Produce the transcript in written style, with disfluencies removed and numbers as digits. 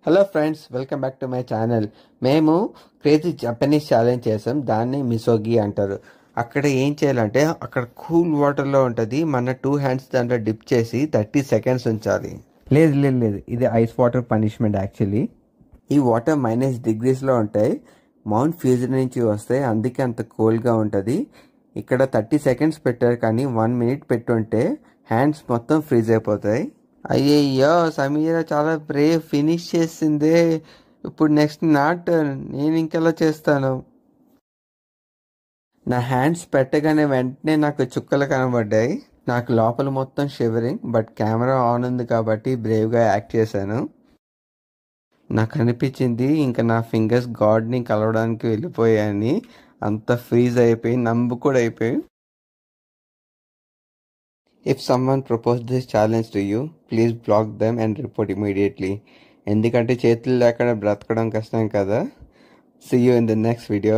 Hello friends, welcome back to my channel. మేము crazy Japanese challenge చేసాం. దాన్ని misogi అంటారు. అక్కడ ఏం చేయాలంటే, అక్కడ కూల్ వాటర్లో ఉంటుంది. మన 2 హ్యాండ్స్ దాంట్లో డిప్ చేసి 30 సెకండ్స్ ఉంచాలి. లేదు, ఇది ఐస్ వాటర్ పనిష్మెంట్. యాక్చువల్లీ ఈ వాటర్ -డిగ్రీస్లో ఉంటాయి. మౌంట్ ఫ్యూజీ నుంచి వస్తాయి, అందుకే అంత కోల్డ్గా ఉంటుంది. ఇక్కడ 30 సెకండ్స్ పెట్టారు, కానీ 1 మినిట్ పెట్టుంటే హ్యాండ్స్ మొత్తం ఫ్రీజ్ అయిపోతాయి. అయ్యయ్యో, సమీర చాలా బ్రేవ్, ఫినిష్ చేసిందే. ఇప్పుడు నెక్స్ట్ నా టర్న్. నేను ఇంకెలా చేస్తాను? నా హ్యాండ్స్ పెట్టగానే వెంటనే నాకు చుక్కలు కనబడ్డాయి. నాకు లోపల మొత్తం షివరింగ్, బట్ కెమెరా ఆన్ ఉంది కాబట్టి బ్రేవ్గా యాక్ట్ చేశాను. నాకు అనిపించింది ఇంకా నా ఫింగర్స్ గాడ్ని కలవడానికి వెళ్ళిపోయాయని. అంత ఫ్రీజ్ అయిపోయి నంబు కూడా అయిపోయి. If someone proposed this challenge to you, please block them and report immediately. ఎందుకంటే చేతులు లేకుండా బ్రతకడం కష్టం కదా. See you in the next video.